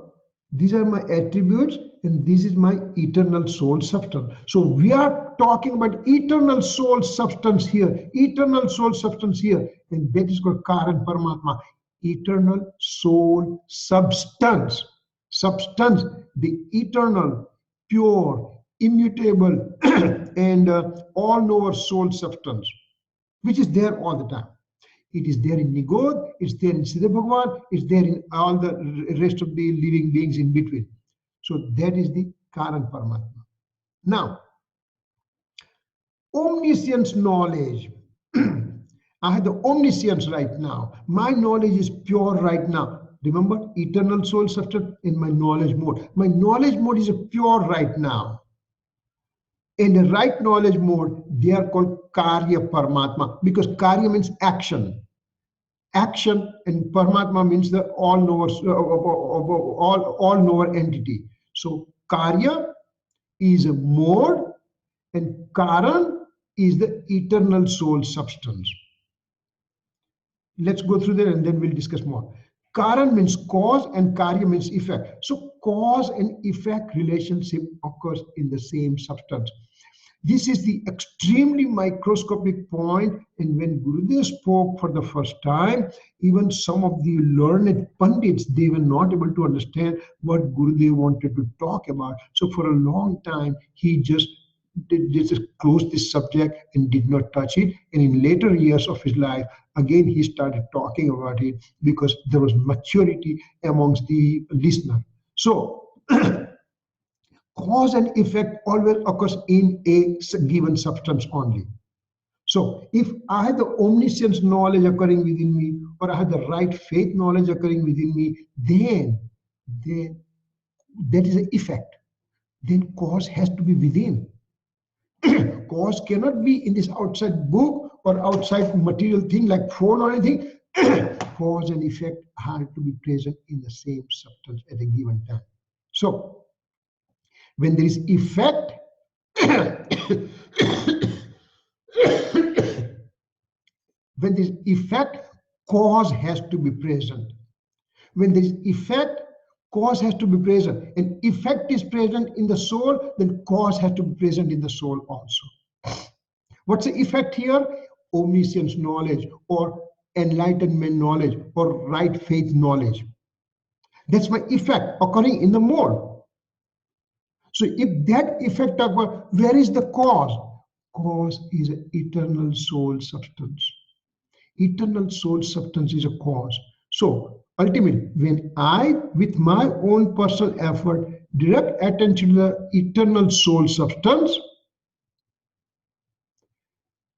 these are my attributes, and this is my eternal soul substance. So we are talking about eternal soul substance here, eternal soul substance here, and that is called Karan Paramatma. Eternal soul substance. Substance, the eternal, pure, immutable, and all-knower soul substance, which is there all the time. It is there in Nigod, it's there in Siddha Bhagavan, it's there in all the rest of the living beings in between. So that is the Karan Paramatma. Now, omniscience knowledge. I have the omniscience right now. My knowledge is pure right now. Remember, eternal soul substance in my knowledge mode. My knowledge mode is pure right now. In the right knowledge mode, they are called Karya Paramatma, because Karya means action. Action, and Paramatma means the all-knower all-knower entity. So Karya is a mode, and Karan is the eternal soul substance. Let's go through there and then we'll discuss more. Karan means cause and karya means effect. So cause and effect relationship occurs in the same substance. This is the extremely microscopic point, and when Gurudev spoke for the first time, even some of the learned Pandits, they were not able to understand what Gurudev wanted to talk about. So for a long time, he just closed this subject and did not touch it. And in later years of his life, again, he started talking about it because there was maturity amongst the listener. So, cause and effect always occurs in a given substance only. So if I have the omniscience knowledge occurring within me, or I have the right faith knowledge occurring within me, then that is an effect. Then cause has to be within. Cause cannot be in this outside book or outside material thing like phone or anything. Cause and effect have to be present in the same substance at a given time. So when there is effect, when there is effect, cause has to be present. When there is effect, cause has to be present. And effect is present in the soul, then cause has to be present in the soul also. What's the effect here? Omniscience knowledge, or enlightenment knowledge, or right faith knowledge. That's my effect occurring in the mode. So if that effect occurs, where is the cause? Cause is an eternal soul substance. Eternal soul substance is a cause. So ultimately, when I, with my own personal effort, direct attention to the eternal soul substance,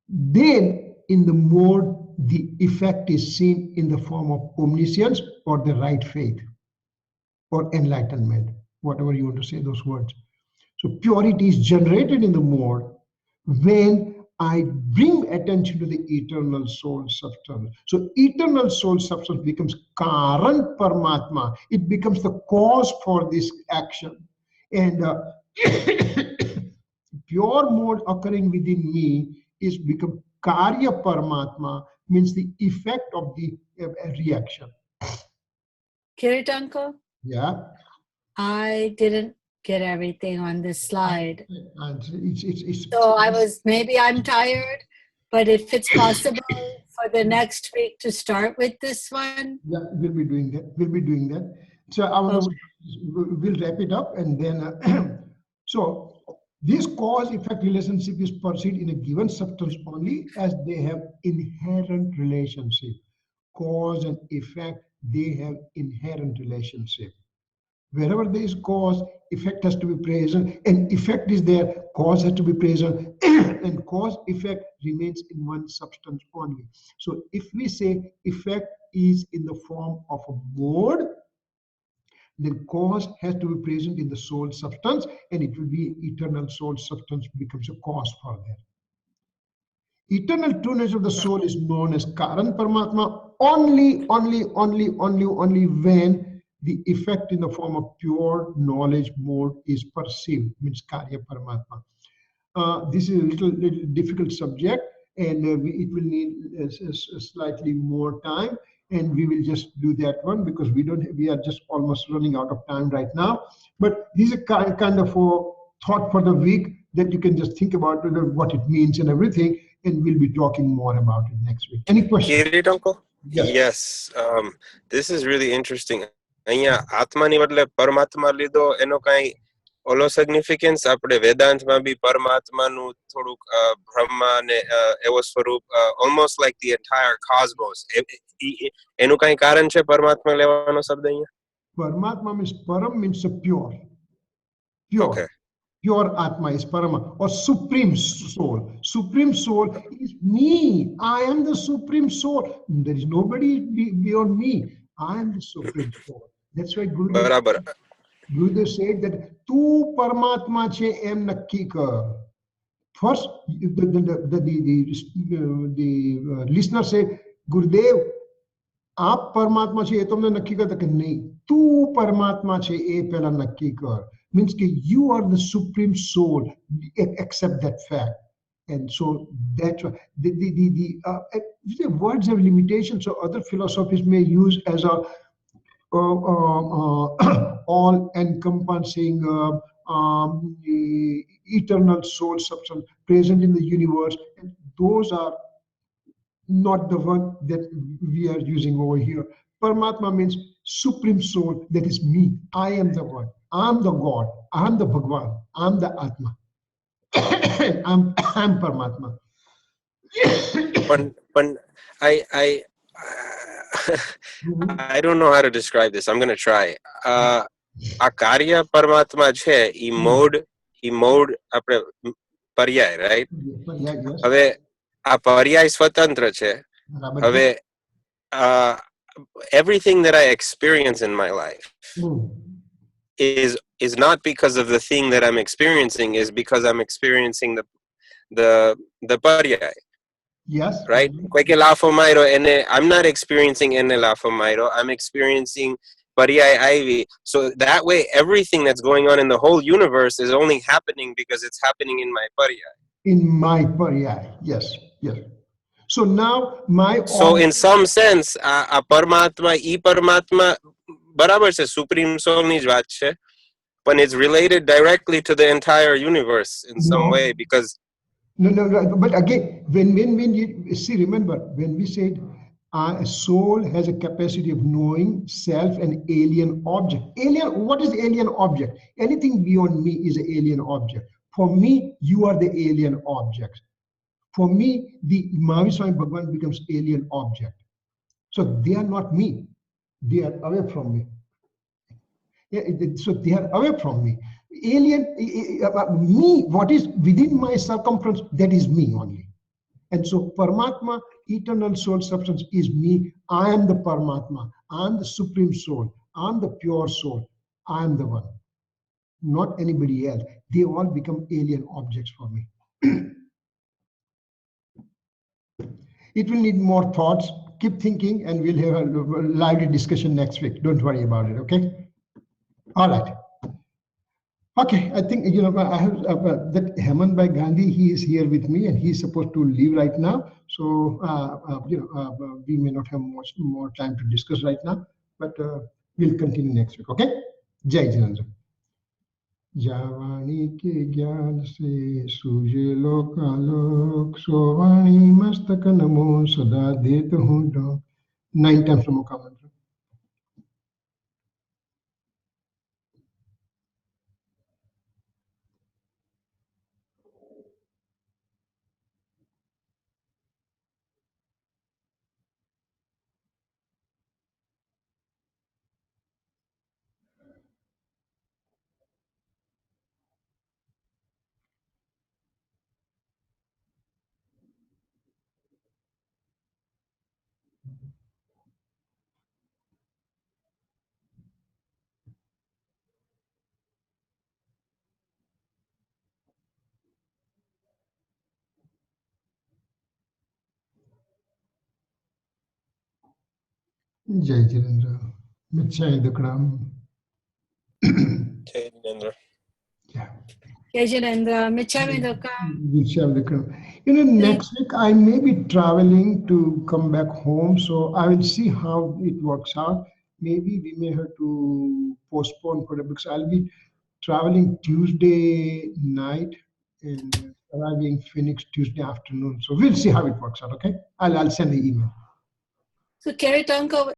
then in the mode, the effect is seen in the form of omniscience or the right faith or enlightenment, whatever you want to say those words. So purity is generated in the mode when I bring attention to the eternal soul substance. So eternal soul substance becomes Karan Paramatma. It becomes the cause for this action. And pure mode occurring within me is become Karya Paramatma, means the effect of the reaction. Kirit uncle? Yeah. I didn't get everything on this slide. And So I was, maybe I'm tired, but if it's possible for the next week to start with this one. Yeah, we'll be doing that. We'll be doing that. So we'll wrap it up, and then so this cause-effect relationship is perceived in a given substance only as they have inherent relationship. Cause and effect, they have inherent relationship. Wherever there is cause, effect has to be present, and effect is there, cause has to be present, and cause effect remains in one substance only. So if we say effect is in the form of a mode, then cause has to be present in the soul substance, and it will be eternal soul substance becomes a cause for that. Eternal trueness of the soul is known as Karan Paramatma only when the effect in the form of pure knowledge mode is perceived, means Karya Paramatma. This is a little difficult subject, and it will need a slightly more time, and we will just do that one because we are just almost running out of time right now. But this is a kind of a thought for the week that you can just think about what it means and everything, and we'll be talking more about it next week. Any questions? Kirit uncle? Yes. This is really interesting. અહીંયા આત્માની બદલે પરમાત્મા લીધો એનો કઈ ઓલો significance આપણે વેદાંતમાં બી પરમાત્માનું થોડુંક બ્રહ્મા ને એવો સ્વરૂપ almost like the entire cosmos એનું કઈ કારણ છે પરમાત્મા લેવાનો શબ્દ અહીંયા? Paramatma means param means pure. Okay. Pure Atma is Parama, or Supreme Soul. Supreme Soul is me. I am the Supreme Soul. There is nobody beyond me. I am the Supreme Soul. That's why Gurudev said that Tu Paramatma che em nakki kar. First, the listener said, Gurudev, आप परमात्मा छे ये तुमने नक्की कर तक नहीं, तू परमात्मा छे ये पहला नक्की कर. Means that you are the supreme soul. Accept that fact. And so that's why the words have limitations, so other philosophies may use as a all-encompassing eternal soul substance present in the universe. And those are not the one that we are using over here. Paramatma means supreme soul, that is me. I am the one. I'm the God. I'm the Bhagwan. I'm the Atma. I'm Paramatma. But I I don't know how to describe this. I'm gonna try. આ કાર્ય પરમાત્મા છે ઈ mode આપણે પર્યાય, right? હવે આ પર્યાય સ્વતંત્ર છે. હવે everything that I experience in my life is not because of the thing that I'm experiencing, is because I'm experiencing the paryai. Yes. Right? I'm not experiencing ene lafomairo. I'm experiencing paryai ivy. So that way, everything that's going on in the whole universe is only happening because it's happening in my paryai. In my paryai, yes, yes. So now So in some sense, a paramatma, paramatma, barabar se supreme soul ni j વાત છે, but it's related directly to the entire universe in some way, because no. But again, when you see, remember when we said a soul has a capacity of knowing self and alien object. Alien, what is alien object? Anything beyond me is an alien object. For me, you are the alien object. For me, the Mahavishwami Bhagavan becomes alien object. So they are not me. They are away from me. So they are away from me. Alien, me, what is within my circumference, that is me only. And so Paramatma, eternal soul substance, is me. I am the Paramatma. I am the supreme soul. I am the pure soul. I am the one. Not anybody else. They all become alien objects for me. It will need more thoughts. Keep thinking, and we'll have a lively discussion next week. Don't worry about it, okay? All right. Okay, I think, I have that Hemanbhai Gandhi, he is here with me, and he's supposed to leave right now. So, we may not have much more time to discuss right now, but we'll continue next week, okay? Jai Jinendra. जावाणी के ज्ञान से सूझे लोकालोक, सोवाणी मस्तक नमो सदा देत हूँ डोक. 9 times नमो का मंत्र. Jai Jinendra. Michai Dukram. Jai Jinendra. Yeah. Jai Jinendra. Michami Dukram. Next week I may be traveling to come back home, so I will see how it works out. Maybe we may have to postpone for it because I'll be traveling Tuesday night and arriving Phoenix Tuesday afternoon. So we'll see how it works out, okay? I'll send the email. So Kirit uncle,